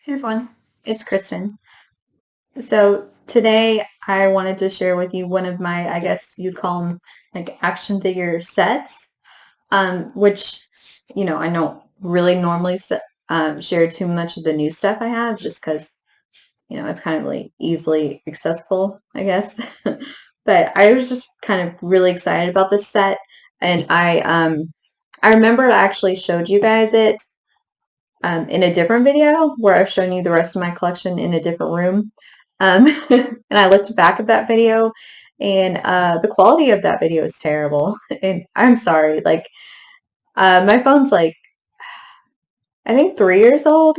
Hey everyone, it's Kristen. So today I wanted to share with you one of my, I guess you'd call them like action figure sets, which, I don't really normally share too much of the new stuff I have just because, it's kind of like easily accessible, I guess. But I was just kind of really excited about this set, and I remember I actually showed you guys it in a different video where I've shown you the rest of my collection in a different room. And I looked back at that video, and the quality of that video is terrible. And I'm sorry, like, my phone's like, I think 3 years old.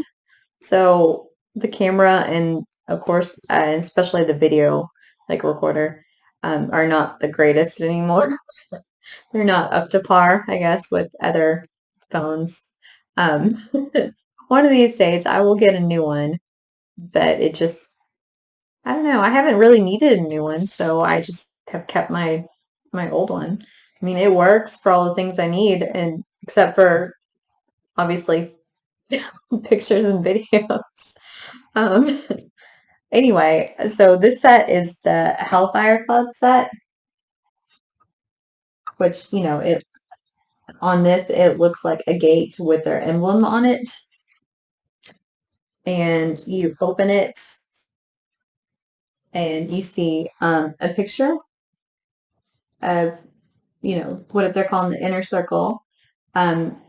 So the camera and, of course, especially the video, like, recorder, are not the greatest anymore. They're not up to par, I guess, with other phones. Um, one of these days I will get a new one, but I don't know. I haven't really needed a new one, so I just have kept my old one. I mean, it works for all the things I need, and except for obviously pictures and videos. Um, anyway, so this set is the Hellfire Club set, which, it on this it looks like a gate with their emblem on it, and you open it and you see a picture of, what they're calling the inner circle. Um,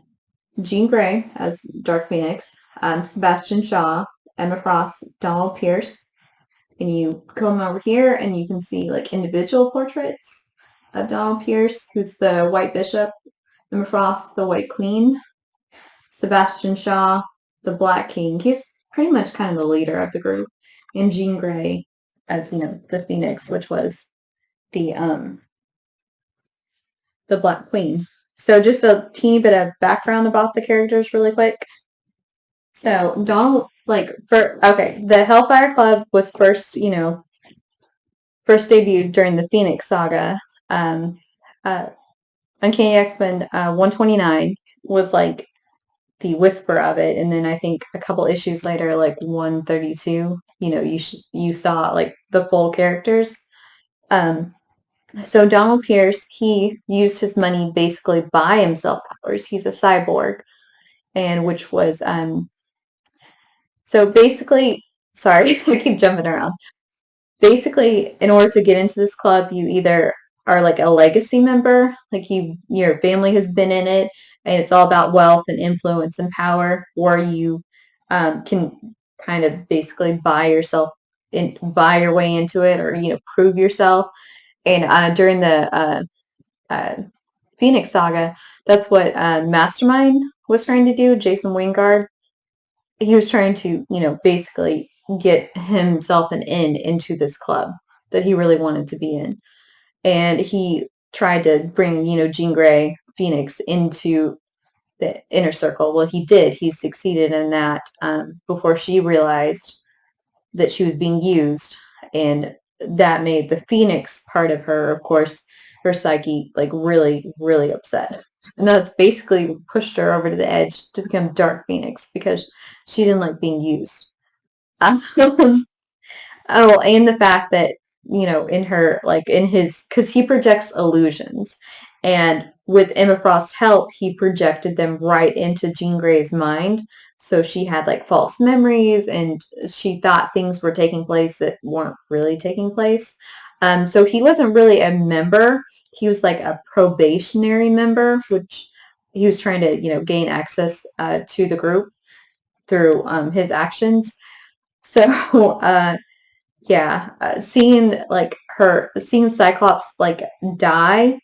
Jean Grey as Dark Phoenix, Sebastain Shaw, Emma Frost, Donald Pierce, and you come over here and you can see like individual portraits of Donald Pierce, who's the White Bishop, Emma Frost, the White Queen, Sebastain Shaw, the Black King. He's pretty much kind of the leader of the group, and Jean Grey as the Phoenix, which was the um the Black Queen. So just a teeny bit of background about the characters really quick. So Donald, the Hellfire Club was first debuted during the Phoenix Saga. Um, uh, Uncanny X-Men 129 was like the whisper of it, and then I think a couple issues later, like 132, you saw like the full characters. Um, so Donald Pierce, he used his money basically buy himself powers. He's a cyborg, and which was so basically, sorry, I keep jumping around. Basically, in order to get into this club, you either are like a legacy member, like your family has been in it, and it's all about wealth and influence and power, or you can kind of basically buy your way into it, or prove yourself. And during the uh, Phoenix Saga, that's what Mastermind was trying to do. Jason Wingard, he was trying to, basically get himself an in into this club that he really wanted to be in. And he tried to bring, Jean Grey Phoenix into the inner circle. Well, he did. He succeeded in that before she realized that she was being used. And that made the Phoenix part of her, of course, her psyche, like really, really upset. And that's basically pushed her over to the edge to become Dark Phoenix because she didn't like being used. Oh, and the fact that, in her, like in his, because he projects illusions. And with Emma Frost's help, he projected them right into Jean Grey's mind. So she had like false memories and she thought things were taking place that weren't really taking place. So he wasn't really a member. He was like a probationary member, which he was trying to, gain access to the group through his actions. So, yeah, seeing Cyclops like die,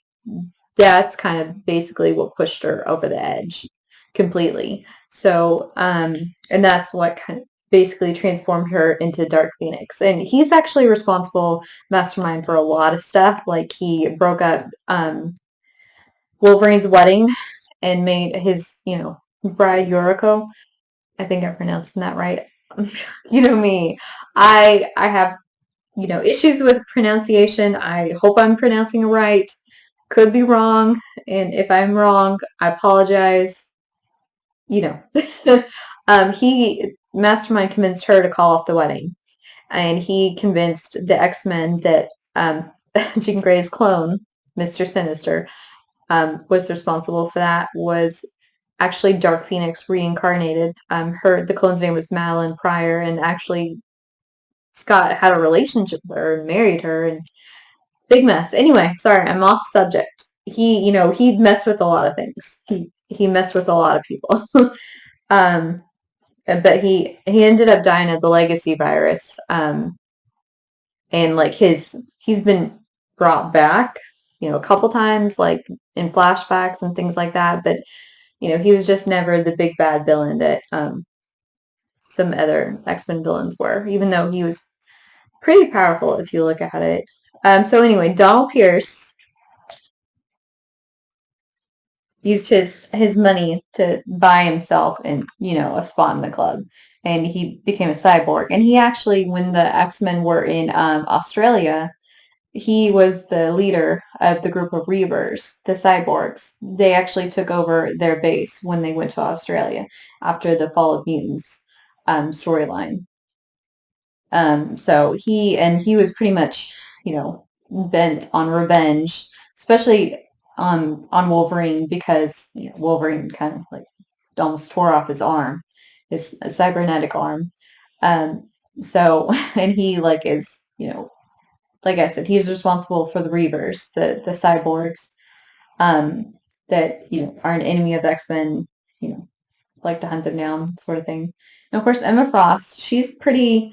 that's kind of basically what pushed her over the edge completely. So, and that's what kind of basically transformed her into Dark Phoenix. And he's actually responsible, Mastermind, for a lot of stuff. Like he broke up Wolverine's wedding and made his, bride Yuriko. I think I'm pronouncing that right. You know me. I have, issues with pronunciation. I hope I'm pronouncing it right. Could be wrong, and if I'm wrong, I apologize. You know, he Mastermind convinced her to call off the wedding, and he convinced the X-Men that Jean Grey's clone, Mr. Sinister, was responsible for that. Was actually Dark Phoenix reincarnated. The clone's name was Madeline Pryor, and actually Scott had a relationship with her and married her, and big mess. Anyway, sorry, I'm off subject. He messed with a lot of things. He messed with a lot of people. um, but he ended up dying of the legacy virus. And like he's been brought back, a couple times, like in flashbacks and things like that. But he was just never the big bad villain that some other X-Men villains were, even though he was pretty powerful if you look at it. So anyway, Donald Pierce used his money to buy himself and a spot in the club, and he became a cyborg. And he actually, when the X-Men were in Australia, he was the leader of the group of Reavers, the cyborgs. They actually took over their base when they went to Australia after the Fall of Mutants storyline. So he was pretty much, bent on revenge, especially on Wolverine, because Wolverine kind of like almost tore off his arm, his cybernetic arm. So and he like is, like I said, he's responsible for the Reavers, the cyborgs, that are an enemy of the X-Men, like to hunt them down, sort of thing. And of course, Emma Frost, she's pretty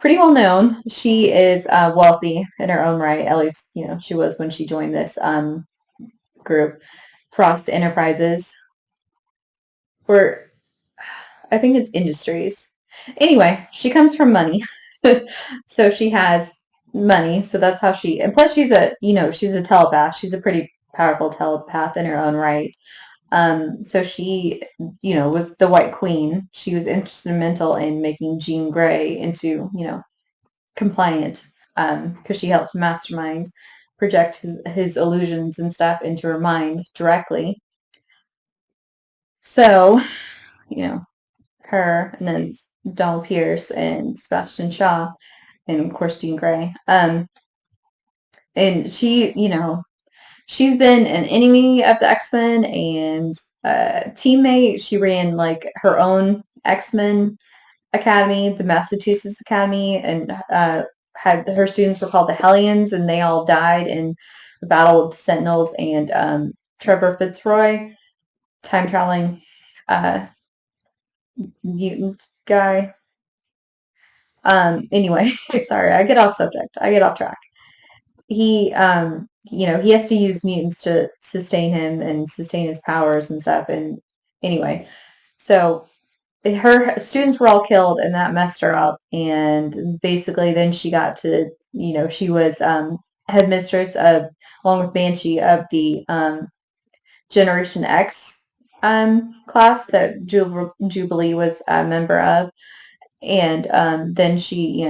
well known. She is wealthy in her own right. At least, she was when she joined this group, Frost Enterprises, or I think it's Industries. Anyway, she comes from money, so she has money. So that's how she. And plus, she's a telepath. She's a pretty powerful telepath in her own right. So she, was the White Queen. She was instrumental in making Jean Grey into, compliant, because she helped Mastermind project his illusions and stuff into her mind directly. So, her, and then Donald Pierce and Sebastain Shaw, and of course Jean Grey. And she's been an enemy of the X-Men and a teammate. She ran like her own X-Men Academy, the Massachusetts Academy, and had her students were called the Hellions, and they all died in the battle with the Sentinels and Trevor Fitzroy, time traveling mutant guy. Anyway, sorry, I get off subject. I get off track. He he has to use mutants to sustain him and sustain his powers and stuff. And anyway, so her students were all killed, and that messed her up. And basically, then she got to, she was headmistress of, along with Banshee, of the Generation X class that Jubilee was a member of. And then she,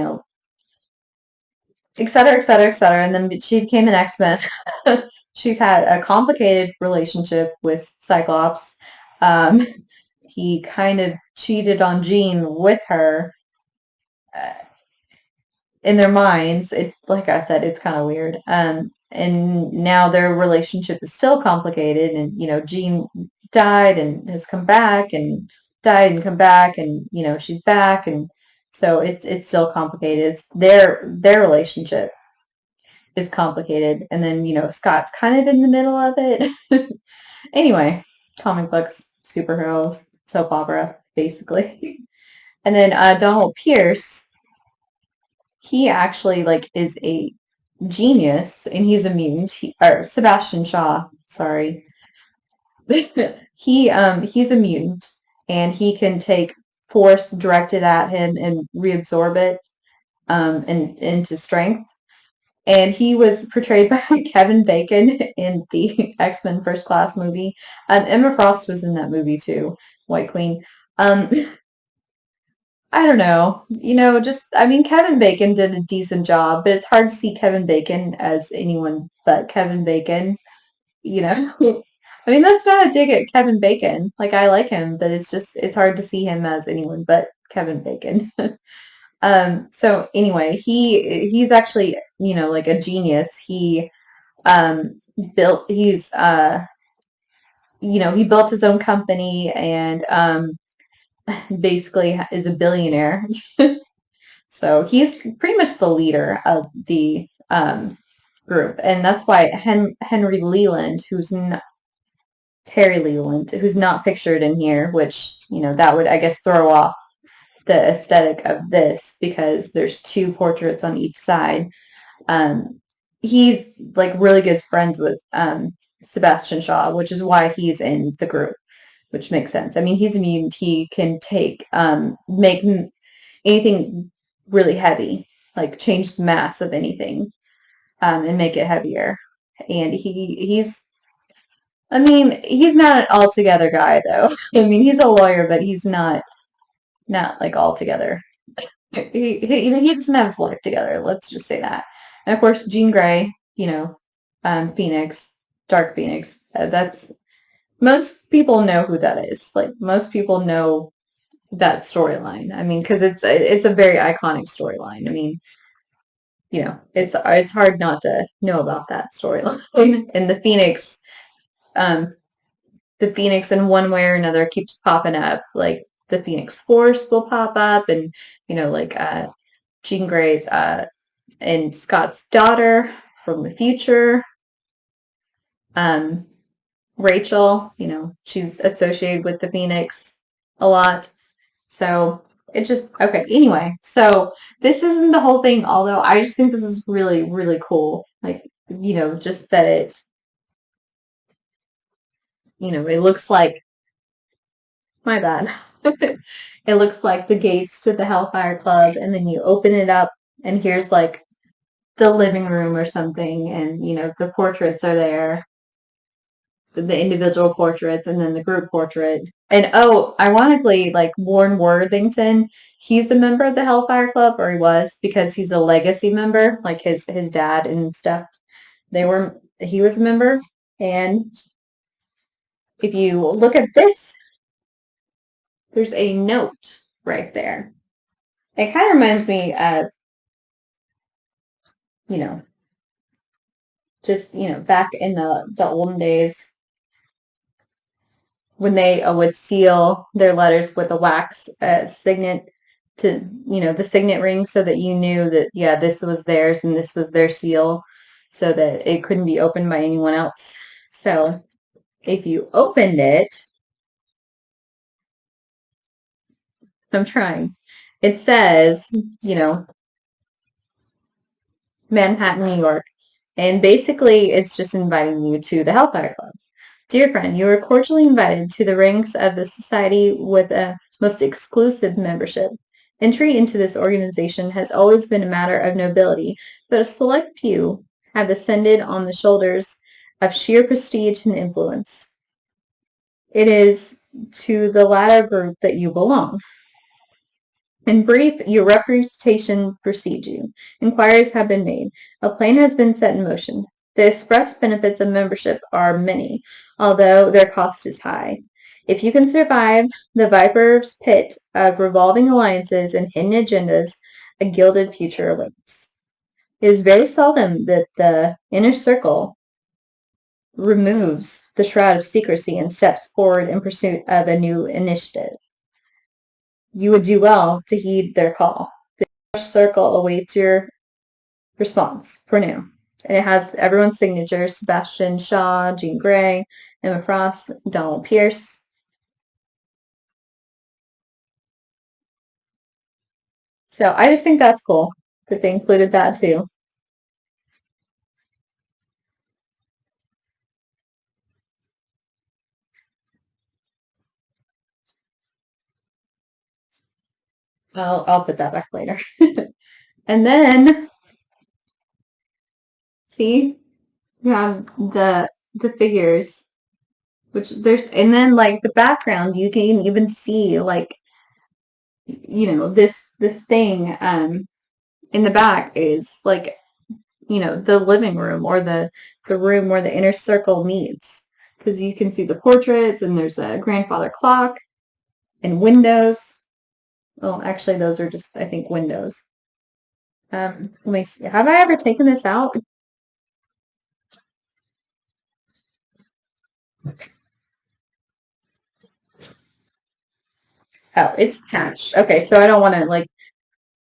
et cetera, et cetera, et cetera. And then she became an X-Men. She's had a complicated relationship with Cyclops. He kind of cheated on Jean with her uh, in their minds. It, like I said, it's kind of weird. And now their relationship is still complicated. And Jean died and has come back, and died and come back, and she's back, and so it's still complicated. It's their relationship is complicated, and then Scott's kind of in the middle of it. Anyway, comic books, superheroes, soap opera, basically. And then Donald Pierce, he actually like is a genius, and he's a mutant. Or Sebastain Shaw, sorry. He's a mutant, and he can take force directed at him and reabsorb it and into strength. And he was portrayed by Kevin Bacon in the X-Men First Class movie. Emma Frost was in that movie too, White Queen. Um, I don't know. I mean, Kevin Bacon did a decent job, but it's hard to see Kevin Bacon as anyone but Kevin Bacon, you know. I mean, that's not a dig at Kevin Bacon. Like, I like him, but it's hard to see him as anyone but Kevin Bacon. So anyway, he's actually, like a genius. Um, he built his own company and, basically is a billionaire. So he's pretty much the leader of the, group. And that's why Henry Leland, Harry Leland, who's not pictured in here, which, that would, I guess, throw off the aesthetic of this because there's two portraits on each side. Um, he's like really good friends with Sebastain Shaw, which is why he's in the group, which makes sense. I mean, he's immune. He can make anything really heavy, like change the mass of anything, and make it heavier. And I mean, he's not an altogether guy though. I mean, he's a lawyer, but he's not like altogether. He doesn't have his life together. Let's just say that. And of course, Jean Grey, Phoenix, Dark Phoenix. That's most people know who that is. Like most people know that storyline. I mean, because it's a very iconic storyline. I mean, it's hard not to know about that storyline. And um, the Phoenix in one way or another keeps popping up. Like the Phoenix Force will pop up, and like Jean Grey's and Scott's daughter from the future. Um, Rachel, she's associated with the Phoenix a lot. So it just okay. Anyway, so this isn't the whole thing, although I just think this is really, really cool. Like, just that it looks like my bad. It looks like the gates to the Hellfire Club, and then you open it up, and here's like the living room or something, and the portraits are there, the individual portraits, and then the group portrait. And oh, ironically, like Warren Worthington, he's a member of the Hellfire Club, or he was, because he's a legacy member, like his dad and stuff. He was a member. And if you look at this, there's a note right there. It kind of reminds me of, you know, just, back in the olden days when they would seal their letters with a wax signet to, the signet ring so that you knew that, yeah, this was theirs and this was their seal so that it couldn't be opened by anyone else. So if you opened it, I'm trying, it says, Manhattan, New York. And basically, it's just inviting you to the Hellfire Club. Dear friend, you are cordially invited to the ranks of the society with a most exclusive membership. Entry into this organization has always been a matter of nobility, but a select few have ascended on the shoulders of sheer prestige and influence. It is to the latter group that you belong. In brief, your reputation precedes you. Inquiries have been made. A plan has been set in motion. The express benefits of membership are many, although their cost is high. If you can survive the viper's pit of revolving alliances and hidden agendas, a gilded future awaits. It is very seldom that the inner circle removes the shroud of secrecy and steps forward in pursuit of a new initiative. You would do well to heed their call. The circle awaits your response for now. And it has everyone's signatures: Sebastain Shaw, Jean Grey, Emma Frost, Donald Pierce. So I just think that's cool that they included that too. I'll put that back later. And then see, you have the figures, which and then like the background, you can even see like this thing in the back is like the living room or the room where the inner circle meets. because you can see the portraits, and there's a grandfather clock and windows. Well, actually, those are just, I think, windows. Let me see. Have I ever taken this out? Oh, it's patched. Okay, so I don't want to like,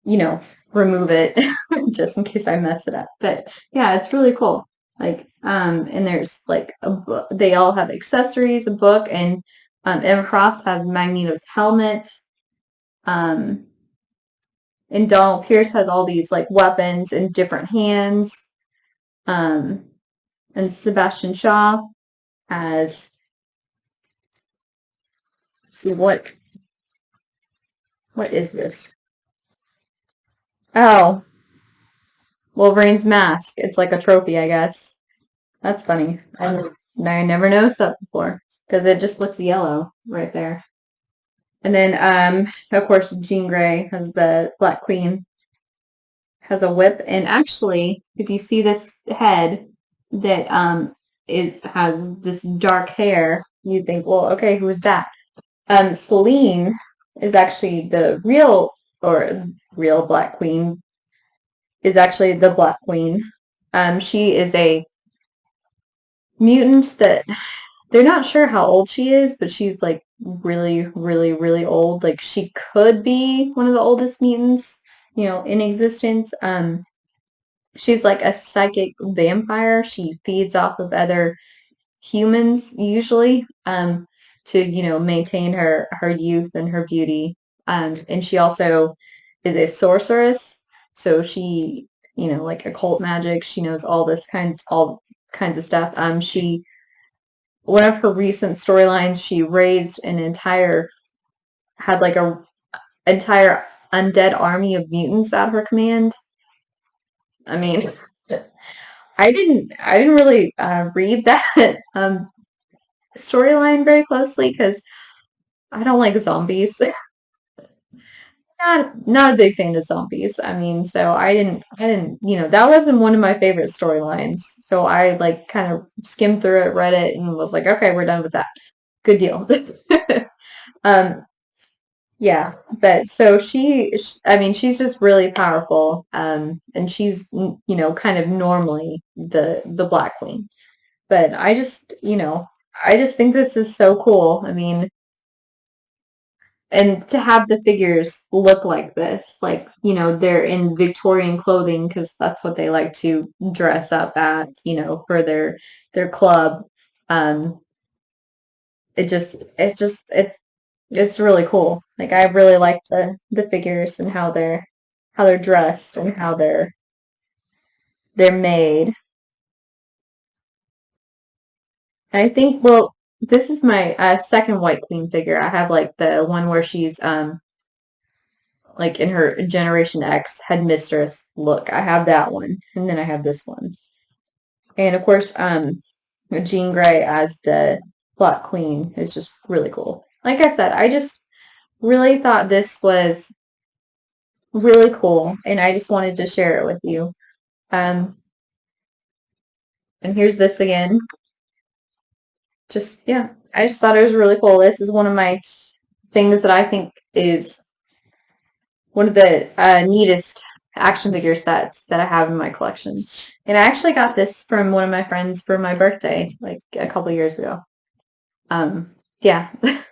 you know, remove it just in case I mess it up. But yeah, it's really cool. Like, and there's like a book. They all have accessories, a book, and Emma Frost has Magneto's helmet. Um, and Donald Pierce has all these like weapons in different hands. Um, and Sebastain Shaw has, let's see what is this? Oh, Wolverine's mask. It's like a trophy, I guess. That's funny. I never noticed that before because it just looks yellow right there. And then, of course, Jean Grey has the Black Queen has a whip, and actually, if you see this head that is has this dark hair, you think, well, okay, who is that? Celine is actually the real Black Queen is actually the Black Queen. She is a mutant that they're not sure how old she is, but she's like really, really, really old. Like she could be one of the oldest mutants, in existence. She's like a psychic vampire. She feeds off of other humans usually, to, maintain her youth and her beauty. And she also is a sorceress. So she, like occult magic, she knows all kinds of stuff. She one of her recent storylines, she raised had like a entire undead army of mutants at her command. I mean, I didn't really read that storyline very closely because I don't like zombies. Not a big fan of zombies. I mean, so I didn't, that wasn't one of my favorite storylines. So I like kind of skimmed through it, read it, and was like, okay, we're done with that. Good deal. um, Yeah, but so I mean, she's just really powerful, and she's, kind of normally the Black Queen. But I just think this is so cool. I mean, and to have the figures look like this, like, they're in Victorian clothing because that's what they like to dress up at, for their club. Um, it's really cool. Like I really like the figures and how they're dressed and how they're made. I think, well, this is my second White Queen figure. I have like the one where she's like in her Generation X headmistress look. I have that one, and then I have this one, and of course, Jean Grey as the Black Queen is just really cool. Like I said, I just really thought this was really cool, and I just wanted to share it with you. Um, and here's this again. Just, yeah, I just thought it was really cool. This is one of my things that I think is one of the neatest action figure sets that I have in my collection. And I actually got this from one of my friends for my birthday, like a couple years ago. Yeah,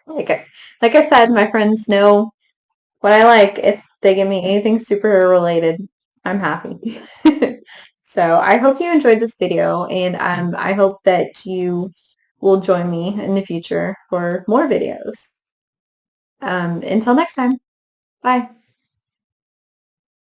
like I said, my friends know what I like. If they give me anything superhero related, I'm happy. So I hope you enjoyed this video, and I hope that you will join me in the future for more videos. Until next time, bye.